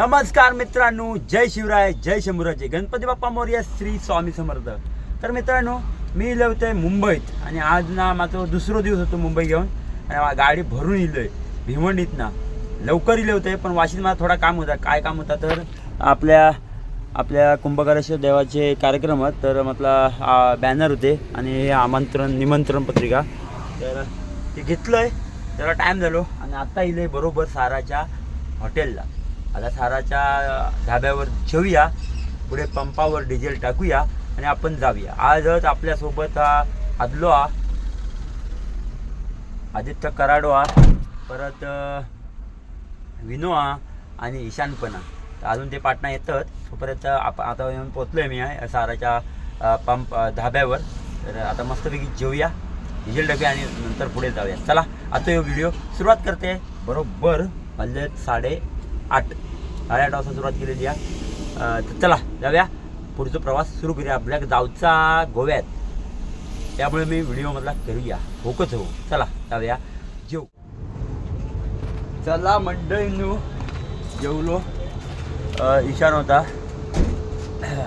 नमस्कार मित्रांनो, जय शिवराय, जय शंभूराजे, गणपती बाप्पा मोरया, श्री स्वामी समर्थ. तर मित्रांनो, मी होते मुंबईत आणि आज ना माझं दुसरा दिवस होतो मुंबई घेऊन आणि गाडी भरून इलोय भिवंडीत ना. लवकर इले होते पण वाशीत मला थोडा काम होता. काय काम होता तर आपल्या कुंभकारेश्वर देवाचे कार्यक्रम आहेत. तर म्हटलं बॅनर होते आणि हे निमंत्रण पत्रिका तर ते घेतलंय. त्याला टाईम झालो आणि आत्ता इले बरोबर साराच्या हॉटेलला. आता साराच्या ढाब्यावर जेऊया, पुढे पंपावर डिझेल टाकूया आणि आपण जाऊया. आजच आपल्यासोबत आदलो आदित्य कराडो परत विनोआ आणि ईशान पण अजून ते पाटणा येतात. तोपर्यंत आता येऊन पोचलोय मी साराच्या पंप ढाब्यावर. तर आता मस्तपैकी जेऊया, डिझेल टाकूया आणि नंतर पुढे जाऊया. चला आता हे व्हिडिओ सुरुवात करते. बरोबर म्हणजे 8:30 वाजता सुरुवात केलेली आहे. तर चला जाऊया, पुढचा प्रवास सुरू करूया. आपल्या गावचा गोव्यात, त्यामुळे मी व्हिडिओमधला करूया होकच हो. चला जाऊया, जेऊ. चला मंडळींनो, जेवलो. ईशान होता,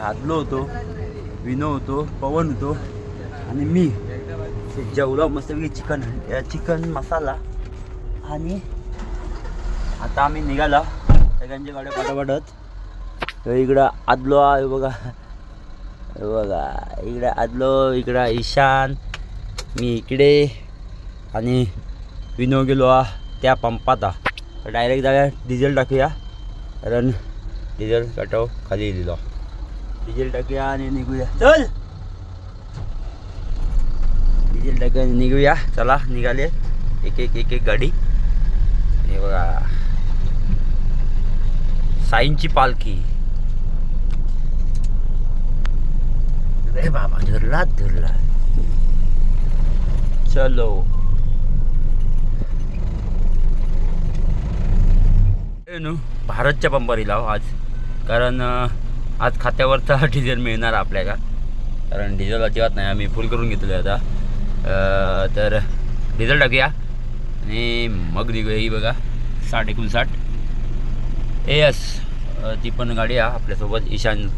आदलो होतो, विनो होतो, पवन होतो आणि मी जेवलो मस्तपैकी. चिकन मसाला आणि आता आम्ही निघाला सगळ्यांच्या गाड्या पाठोपाठच. इकडं आदलो आहे बघा, इकडे आदलो, इकडं ईशान, मी इकडे आणि विनो गेलो त्या पंपात. डायरेक्ट जाऊया, डिझेल टाकूया, कारण डिझेल काटाव खाली दिलो. डिझेल टाकूया आणि निघूया. चल डिझेल टाकूया आणि निघूया. चला निघाले एक एक गाडी. हे बघा साईंची पालखी. रे बाबा, धरला. चलो भारतच्या पंपारी लाव आज, कारण आज खात्यावरचा डिझेल मिळणार आपल्याला. कारण डिझेल अजिबात नाही, आम्ही फुल करून घेतलं आता. तर डिझेल टाकूया आणि मग निघूया. ही बघा 59 AS ती पण गाडी आहे आपल्यासोबत, ईशान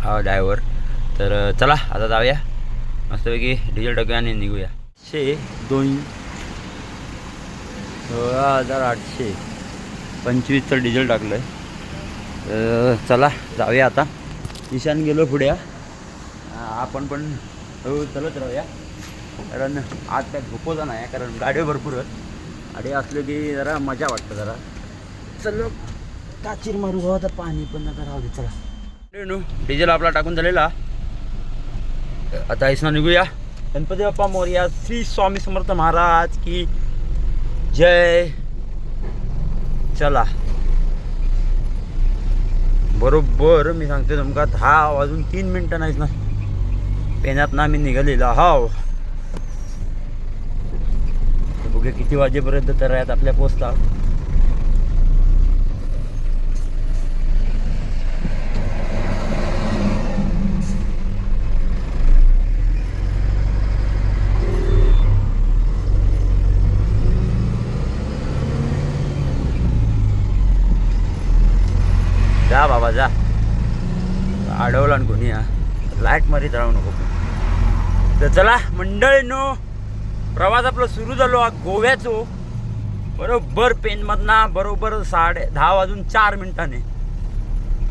हा ड्रायव्हर. तर चला आता जाऊया, मस्तपैकी डिझेल टाकूया आणि निघूया. 16,825चं डिझेल टाकलं आहे. चला जाऊया आता. ईशान गेलो पुढे, आपण पण चलत राहूया, कारण आज काय झोपवता नाही, कारण गाडी भरपूर आहेत. गाडी असलं की जरा मजा वाटतं जरा. चलो काचीर मारू भाऊ, आता पाणी पण नका राहू दे. चला डिझेल आपला टाकून झालेला. आता इसना निघूया. गणपती बाप्पा मोरया, श्री स्वामी समर्थ महाराज की जय. चला बरोबर मी सांगते तुमका 10:03 नाहीच ना पेण्यात ना मी निघालेला हाव. बघूया किती वाजेपर्यंत तर आहेत आपल्या पोचता. जा बाबा जा, अडवला ना कोणी, लाईट मारीत राहू नको. तर चला मंडळींनो, प्रवास आपला सुरू झालो गोव्याचो. बरोबर पेनमधना बरोबर 10:04.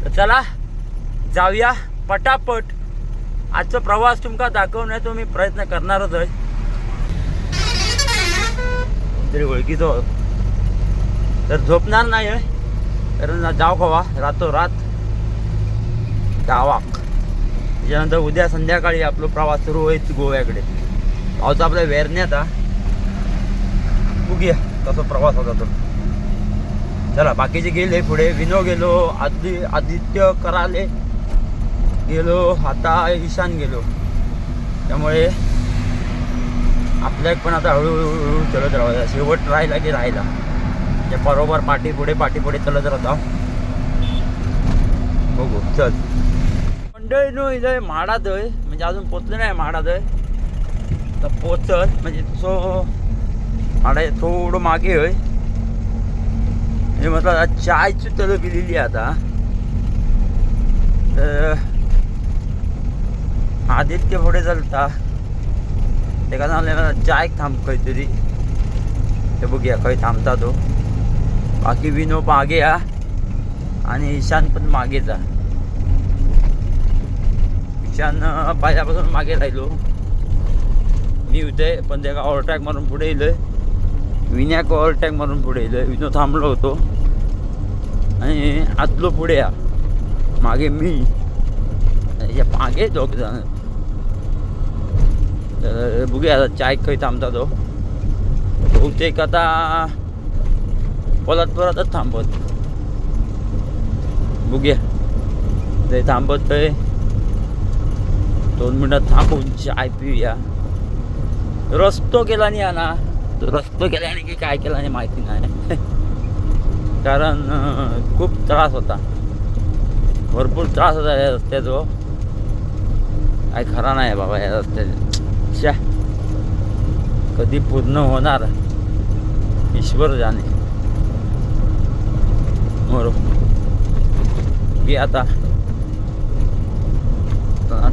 तर चला जाऊया पटापट. आजचा प्रवास तुमका दाखवण्याचा मी प्रयत्न करणारच आहे. तरी ओळखीचो तर झोपणार नाही आहे, कारण जाऊ खवा रातोरात गावाक. त्याच्यानंतर उद्या संध्याकाळी आपला प्रवास सुरू होईल गोव्याकडे. गावचा आपल्या वेरण्यात बघूया कसा प्रवास होता तो. चला बाकीचे गेले पुढे. विनो गेलो, आदित्य कराले गेलो, आता ईशान गेलो. त्यामुळे आपल्याक पण आता हळूहळू चलत राहायला. शेवट राहिला की राहिला, बरोबर पाठी पुढे चलत राहता. बघू चल मंडळीनो. इथं म्हाडात आहे, म्हणजे अजून पोचलं नाही म्हाडात आहे. तर पोचत म्हणजे तसं म्हाडा थोडं मागे आहे. हे म्हटलं चायची तलं पिलेली आता. तर आदित्य पुढे चालता ते का मला चाय थांब काहीतरी. ते बघूया काही थांबता तो. बाकी विनो मागे या आणि ईशान पण मागेच आहे. ईशान पहिल्यापासून मागे राहिलो मी होते, पण ते का ओव्हरटॅक मारून पुढे येईल. विनयाक ओव्हरटॅक मारून पुढे येईल. विनो थांबलो होतो आणि आतलो पुढे या मागे मी या मागे दोघ जण. तर बघूया आता चाय काही थांबता तो. बहुतेक आता पोलादपुरातच थांबत. बघूया ते थांबत आहे. 2 मिनिटात थांबून चाय पिऊया. रस्तो केला नाही ना. तो रस्तो केल्याने की काय केला नाही माहिती नाही. कारण खूप त्रास होता, भरपूर त्रास होता या रस्त्याचा. काय खरा नाही बाबा या रस्त्याचा. कधी पूर्ण होणार ईश्वर जाणे. की आता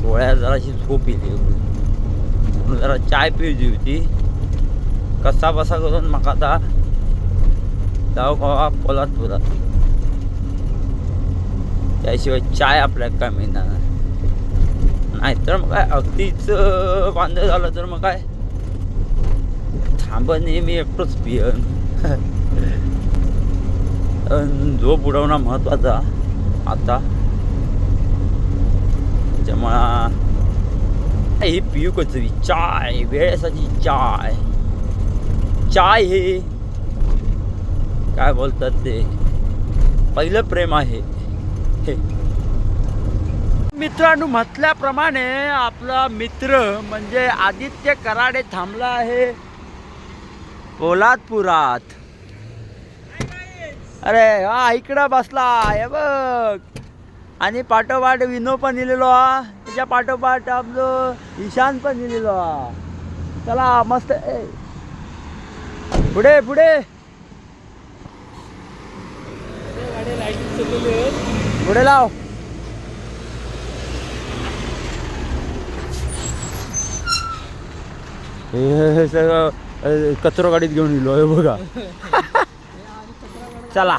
डोळ्यात जराशी झोप येते म्हणून जरा चाय पिवची होती. कसा बसा करून मग आता जाऊ का पोलादपुरात. त्याशिवाय चाय आपल्याला काय मिळणार नाहीतर मग काय अगदीच वांदे झालं तर मग काय थांबणे मी एकटोच पियन. झोप उडवणं महत्वाचा आता. त्याच्यामुळं ही पिऊ कचवी चाय वेळेसाची चाय. चाय हे काय बोलतात ते पहिलं प्रेम आहे. हे मित्रांनो म्हटल्याप्रमाणे आपला मित्र म्हणजे आदित्य कराडे थांबला आहे पोलादपुरात. अरे हा इकडं बसला हे बघ. आणि पाठोपाठ विनो पण लिहिलेलो हा. त्याच्या पाठोपाठ आपलं ईशान पण लिहिलेलो हा. चला मस्त पुढे पुढे पुढे लाव. हे सगळं कचरो गाडीत घेऊन गेलो हे बघा. चला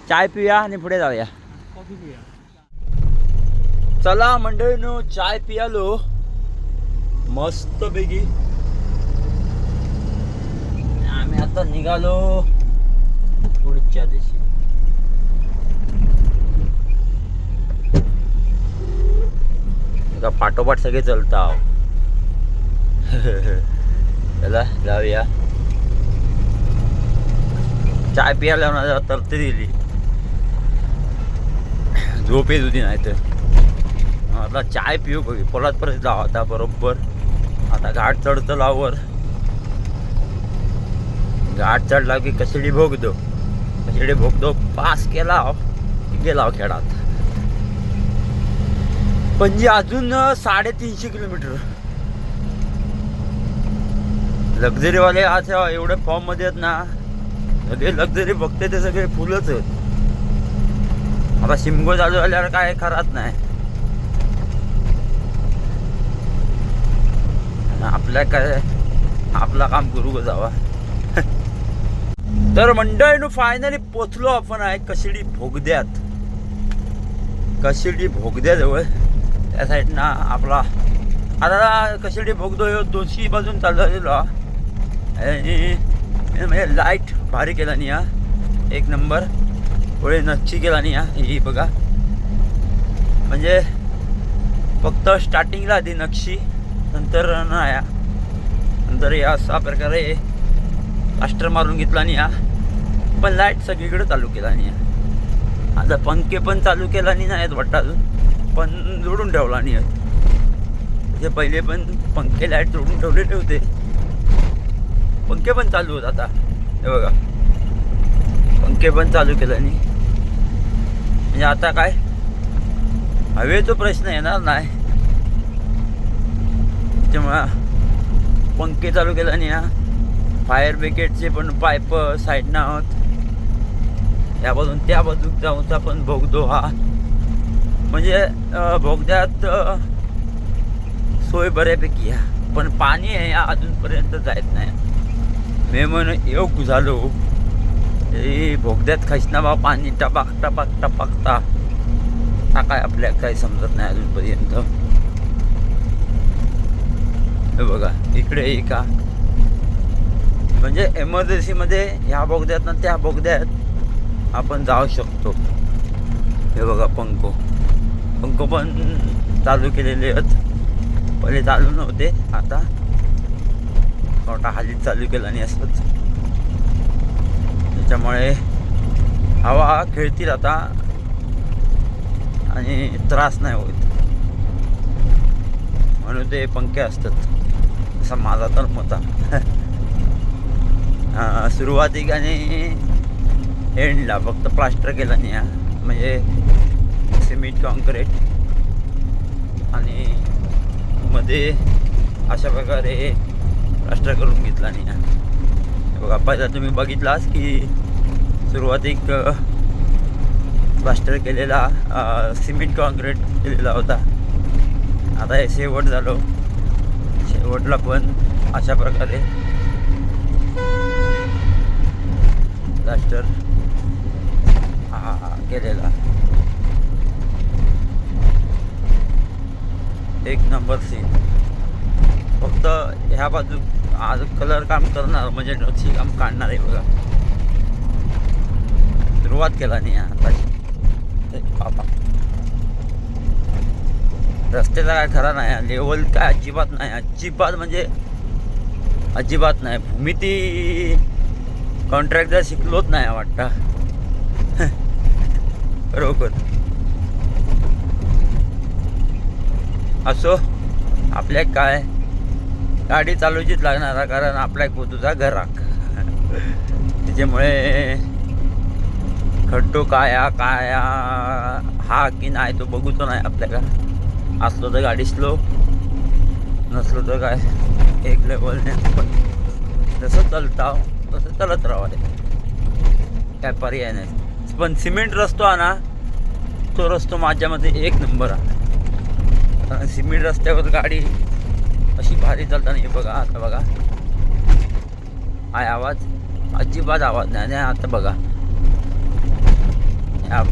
चाय पिऊया आणि पुढे जाऊया. चला मंडळीनो चाय पियालो मस्त पैकी. आम्ही आता निघालो पुढच्या दिवशी. पाठोपाठ सगळे चलता. चला जाऊया. चाय पियाला ना तरते दिली. झोप येत होती नाही तर आता चाय पिऊ बघी. पोलादपुरात जाऊ आता बरोबर. आता घाट चढतो लावर. घाट चढला की कशेडी भोगदो. कशेडी भोगदो पास केला गेला खेळात. पणजी अजून 350 किलोमीटर. लक्झरीवाले आज एवढे फॉर्म मध्ये आहेत ना. सगळे लक्झरी बघते ते सगळे फुलच आहेत. आता शिमगो चालू झाल्यावर काय खराच नाही. आपल्या काय आपला काम करू ग जावा. तर मंडळीनो फायनली पोचलो आपण आहे कशिडी भोगद्यात. कशिडी भोगद्याजवळ त्या साईडना आपला आता कशिडी भोगदो ह्यो 200 बाजून चाललेलो. आणि म्हणजे लाईट भारी केला नाही हा. एक नंबर. पुढे नक्षी केला नाही हा. ही बघा म्हणजे फक्त स्टार्टिंगला आधी नक्षी नंतर नाही. नंतर या अशा प्रकारे कास्टर मारून घेतला नाही हा. पण लाईट सगळीकडे चालू केला नाही हा. आता पंखे पण चालू केला नाही आहेत वाटतं अजून. पण जोडून ठेवला नाही आहे. ते पहिले पण पंखे लाईट जोडून ठेवलेले होते. पंखे पण चालू होत आता हे बघा. पंखे पण चालू केलं नाही म्हणजे आता काय हवेचा प्रश्न येणार नाही. त्यामुळं पंखे चालू केला नाही हा. फायर ब्रिगेडचे पण पाईप साईडनं आहोत. या बाजून त्या बाजूक जाऊचा पण बोगदो हा म्हणजे बोगद्यात सोय बऱ्यापैकी आहे, पण पाणी आहे अजूनपर्यंत जायत नाही. मे महिना येऊ झालो बोगद्यात खसना पाणी टपाक टपाक टपाकता काय आपल्याला काही समजत नाही अजूनपर्यंत. हे बघा इकडे का म्हणजे एमर्जन्सीमध्ये ह्या बोगद्यात ना त्या बोगद्यात आपण जाऊ शकतो. हे बघा पंखो पण चालू केलेले आहेत, पहिले चालू नव्हते, आता मोठा हालीत चालू केला आणि असंच. त्याच्यामुळे हवा खेळतील आता आणि त्रास नाही होत, म्हणून ते पंखे असतात असा माझा तर मत आहे. सुरुवातीक आणि एंडला फक्त प्लास्टर केला नाही म्हणजे सिमेंट कॉन्क्रीट, आणि मध्ये अशा प्रकारे प्लास्टर करून घेतला नाही. बघा पहिला तुम्ही बघितलास की सुरुवातीक प्लास्टर केलेला सिमेंट कॉन्क्रीट केलेला होता. आता हे शेवट झालो, शेवटला पण अशा प्रकारे प्लास्टर केलेला. एक नंबर सीन. फक्त ह्या बाजू आज कलर काम करणार म्हणजे नक्षी काम काढणार आहे बघा. सुरुवात केला नाही आता बाबा. रस्त्याचा काय खरा नाही, लेवल काय अजिबात नाही, अजिबात म्हणजे अजिबात नाही. भूमिती कॉन्ट्रॅक्टर शिकलोच नाही वाटतं. बरोबर. असो आपल्या काय गाडी चालवचीच लागणार, कारण आपल्या तुझा घराक. त्याच्यामुळे खड्डो काय हा की नाही तो बघूच नाही आपल्याला. असलो तर गाडी स्लो, नसलो तर काय एक लेवलने पण जसं चालता तसं चालत राहावं, काय पर्याय नाही. पण सिमेंट रस्तो आहे ना, तो रस्तो माझ्यामध्ये एक नंबर आहे. कारण सिमेंट रस्त्यावर गाडी अशी भारी चालता नाही. बघा आता बघा हाय आवाज, अजिबात आवाज नाही. आणि आता बघा ह्या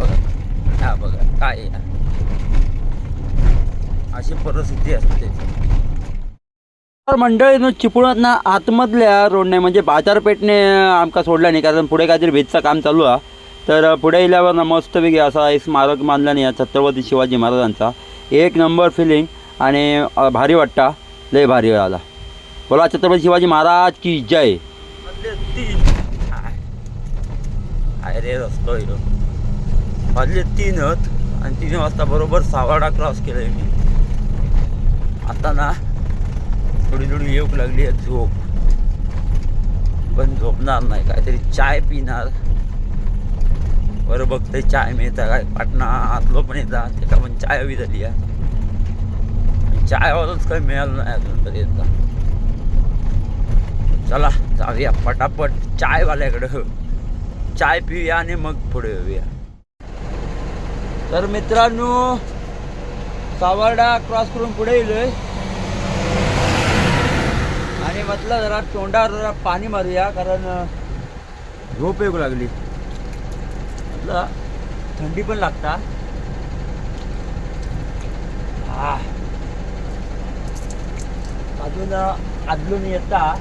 बघा काय अशी परिस्थिती असते. तर मंडळीनं चिपळूणात आतमधल्या रोडने म्हणजे बाजारपेठने आमका सोडला नाही, कारण पुढे काहीतरी भेटचं काम चालू आहे. तर पुढे गेल्यावर ना मस्तपैकी असा एक स्मारक बांधला नाही छत्रपती शिवाजी महाराजांचा. एक नंबर फिलिंग आणि भारी वाटता, लय भारी आला. बोला छत्रपती शिवाजी महाराज की जय. अरे रस्तो वाजले 3 आणि 3 वाजता बरोबर सावाडा क्रॉस केलं मी. आता ना थोडी येऊक लागली आहे झोप, पण झोपणार नाही, काहीतरी चाय पिणार. बरं बघते चाय मिळता काय, पाटणा आतलो पण येतात त्याला पण चाय हवी झाली आहे. चायवालच काही मिळालं नाही अजूनपर्यंत. चला जाऊया पटापट चायवाल्याकडं, चाय पिऊया आणि मग पुढे येऊया. तर मित्रांनो सावर्डा क्रॉस करून पुढे येलोय आणि म्हटलं जरा तोंडावर जरा पाणी मारूया, कारण झोप येऊ लागली. म्हटलं थंडी पण लागता. अजून आदलून येता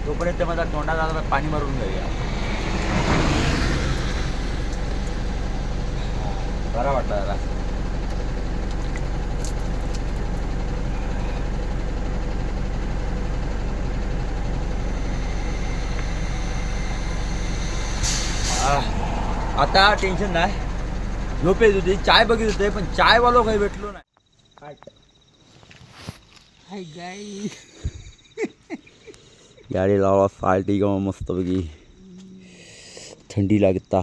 तोपर्यंत माझा तोंडाला पाणी मारून घेऊया. बरा वाटला जरा. आता टेन्शन नाही, झोप येत होती. चाय बघित होते पण चायवालो काही भेटलो नाही. गाडी लावा फाल्टी गाव मस्तपैकी, थंडी लागता.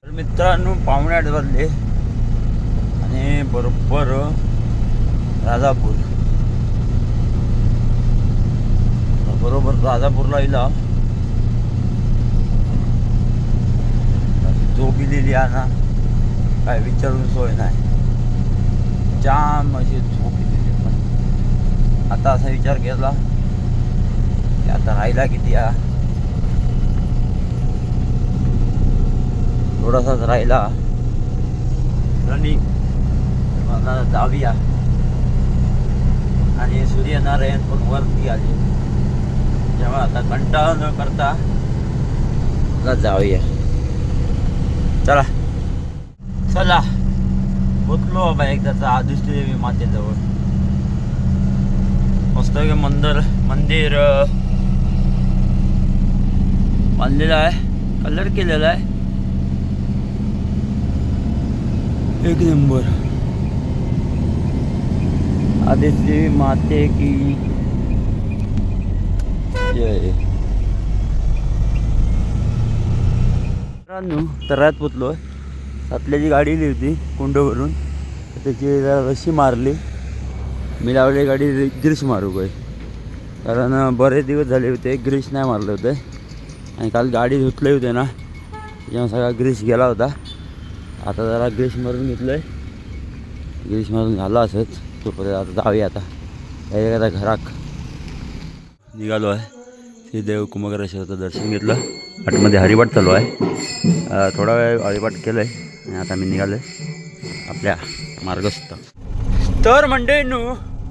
तर मित्रांनो 7:45 वाजले आणि बरोबर राजापूर बरोबर राजापूरला येला झोप दिलेली आहे ना, काय विचारून सोय नाही. जाम अशी झोप दिलेली. पण आता असा विचार केला की आता राहिला किती आहे, थोडासाच राहिला रनिंग मला जाऊया. आणि सूर्यनारायण पण वरती आले, जेव्हा आता कंटाळा न करता जाऊया. चला चला पोचलो बाबा एकदाचा आदिष्ट देवी मातेजवळ. मस्त मंदिर बांधलेलं आहे, कलर केलेला आहे, एक नंबर. आदिष्ट देवी माते की जय. तरात पोचलो. सातल्याची गाडी इली होती कुंडवरून, त्याची रशी मारली. मी लावली गाडी ग्रीस मारू काय, कारण बरेच दिवस झाले होते ग्रीस नाही मारले होते. आणि काल गाडी धुतले होते ना, जेव्हा सगळा ग्रीस गेला होता. आता जरा ग्रीस मारून घेतलं आहे. ग्रीस मारून झाला असंच तोपर्यंत आता जाऊया. आता घराक निघालो आहे. श्रीदेव कुंभकर्णेश्वराचं दर्शन घेतलं. आतमध्ये हरिपाठ चालू आहे. थोडा वेळ हरिपाठ केलं आहे आणि आता मी निघालो आहे आपल्या मार्गस्थ. तर मंडळींनो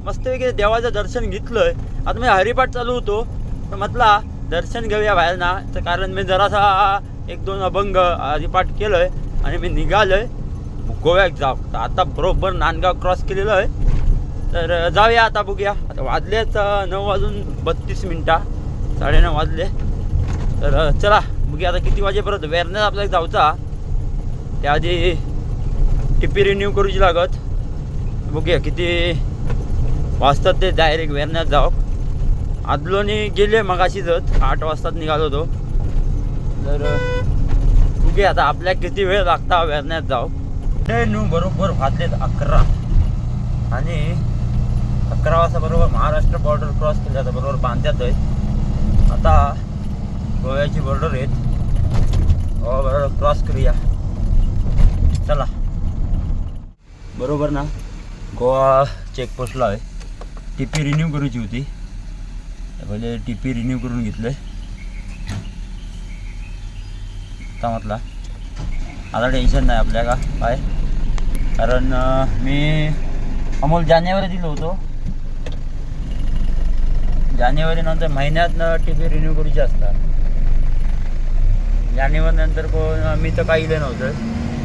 मस्तपैकी देवाचं दर्शन घेतलं आहे. आता मी हरिपाठ चालू होतो तर म्हटला दर्शन घेऊया बाहेर ना, तर कारण मी जरासा 1-2 अभंग हरिपाठ केलं आहे आणि मी निघालो आहे गोव्यात जाऊ. तर आता बरोबर नांदगाव क्रॉस केलेलं आहे. तर जाऊया आता, बघूया. आता वाजलेत 9:32, 9:30 वाजले. तर चला बघूया आता किती वाजेपर्यंत. वेरण्यात आपल्याला जाऊचा, त्याआधी टिपी रिन्यू करूची लागत. बघूया किती वाजतात ते डायरेक्ट वेरण्यात जाऊ. आदलोनी गेले मगाशीच 8 वाजताच निघालो होतो. तर बघूया आता आपल्या किती वेळ लागता वेरण्यात जाऊ. ते बरोबर वाजलेत 11 आणि 11 वाजता बरोबर महाराष्ट्र बॉर्डर क्रॉस केली. आता बरोबर बांधण्यात आहे. आता गोव्याची बॉर्डर आहेत, बरोबर क्रॉस करूया. चला बरोबर ना, गोवा चेकपोस्टला आहे. टी पी रिन्यू करूची होती, पहिले टी पी रिन्यू करून घेतलं आहे. आता म्हटला आता टेन्शन नाही आपल्या का काय, कारण मी अमोल जानेवारी दिलो होतो. जानेवारी नंतर महिन्यात टी पी रिन्यू करूची असतात. जानेवारी नंतर कोण मी तर काही इलं नव्हतं,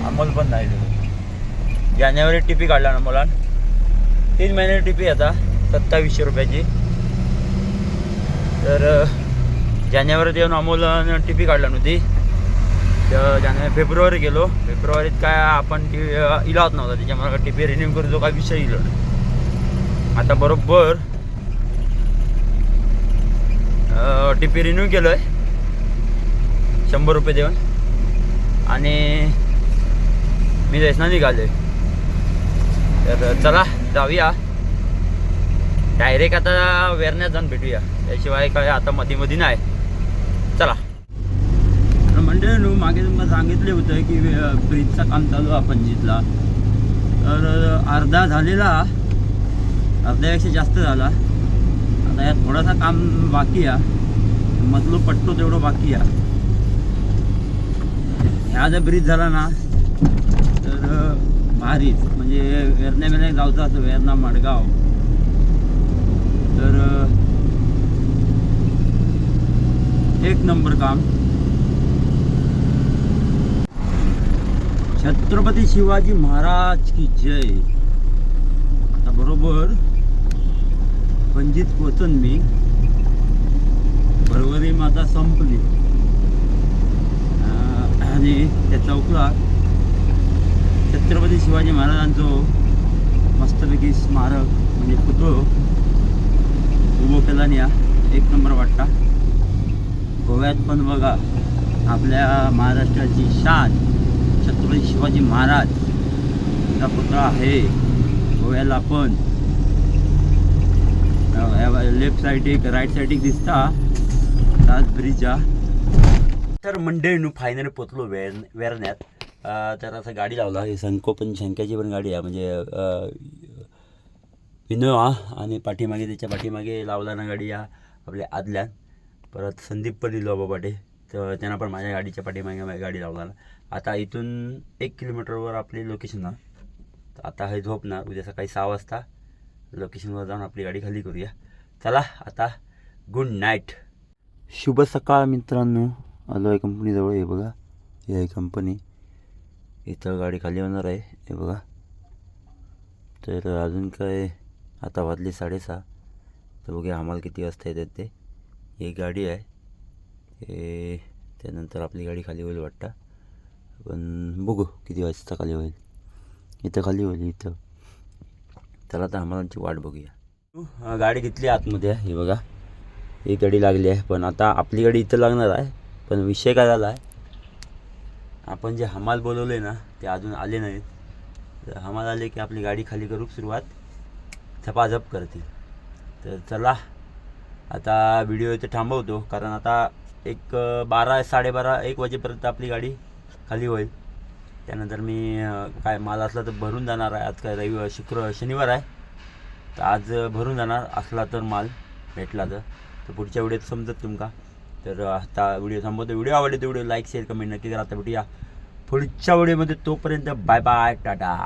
अमोल पण नाही दिलं. जानेवारी टी पी काढला ना मला, 3 महिने टी पी आता 2700 रुपयाची. तर जानेवारीत येऊन अमोल टी पी काढला नव्हती. तर फेब्रुवारी गेलो. फेब्रुवारीत काय आपण इलाच नव्हता, त्याच्यामुळे टी पी रिन्यू करू जो काय विषय इलो नाही. आता बरोबर टी पी रिन्यू केलं आहे 100 रुपये देऊन, आणि मी जायचं ना निघाले. तर चला जाऊया डायरेक्ट. आता वेरण्यात जाऊन भेटूया, त्याशिवाय काय आता मध्ये नाही. चला मंडळींनो, मागे तुम्हाला सांगितले होतं की ब्रिजचं काम चालू आहे पणजीतला. तर अर्धा झालेला, अर्ध्यापेक्षा जास्त झाला. आता यात थोडासा काम बाकी आहे, मधलो पट्टो तेवढं बाकी आहे. ह्या जर ब्रिज झाला ना तर भारीच, म्हणजे वेरण्यामध्ये जायचं असं वेरणा मडगाव तर एक नंबर काम. छत्रपती शिवाजी महाराज की जय. आता बरोबर पणजीत पोचन मी. फरवरी आता संपली आणि त्या चौकला छत्रपती शिवाजी महाराजांचं मस्तपैकी स्मारक म्हणजे पुतळो उभं केला नाही. एक नंबर वाटता. गोव्यात पण बघा आपल्या महाराष्ट्राची शान छत्रपती शिवाजी महाराज चा पुतळा आहे गोव्याला पण. लेफ्ट साईडीक राईट साईडीक दिसता ताज ब्रिज हा. तर मंडळींनो फायनली पोचलो वेरण्यात. तर असं गाडी लावला ही शंक्याची पण गाडी आहे म्हणजे इनोवा आणि पाठीमागे त्याच्या पाठीमागे लावला ना गाडी या आपल्या आदल्यान. परत संदीप पण दिलो बाबा पाटे तर त्यांना पण माझ्या गाडीच्या पाठीमागे गाडी लावला. आता इथून 1 किलोमीटरवर आपली लोकेशन ना. आता हे झोपणार उद्या सकाळी 6 वाजता लोकेशनवर जाऊन आपली गाडी खाली करूया. चला आता गुड नाईट. शुभ सकाळ मित्रांनो. आलो आहे कंपनीजवळ. हे बघा ही आहे कंपनी. इथं गाडी खाली होणार आहे हे बघा. तर अजून काय आता वाजली 6:30. तर बघूया आम्हाला किती वाजता येतात ते. ही गाडी आहे हे त्यानंतर आपली गाडी खाली होईल वाटतं. पण बघू किती वाजता खाली होईल. इथं खाली होईल इथं. चला आता आम्हाला वाट बघूया. गाडी घेतली आतमध्ये हे बघा. ही गाडी लागली आहे पण आता आपली गाडी इथं लागणार आहे. पण विषय काय झाला आहे आपण जे हमाल बोलवले ना ते अजून आले नाहीत. तर हमाल आले की आपली गाडी खाली करू सुरुवात झपाझप करतील. तर चला आता व्हिडिओ इथे थांबवतो कारण आता एक 12 साडेबारा 1 वाजेपर्यंत आपली गाडी खाली होईल. त्यानंतर मी काय माल असला तर भरून जाणार आहे. आज काय शनिवार आहे तर आज भरून जाणार असला तर माल भेटला तर पुढच्या व्हिडिओत समजत तुमका. तर आता व्हिडिओ थांबवतो. व्हिडिओ आवडले तर व्हिडिओ लाईक शेअर कमेंट नक्की करा. आता भेटूया पुढच्या व्हिडिओमध्ये. तोपर्यंत बाय बाय टाटा.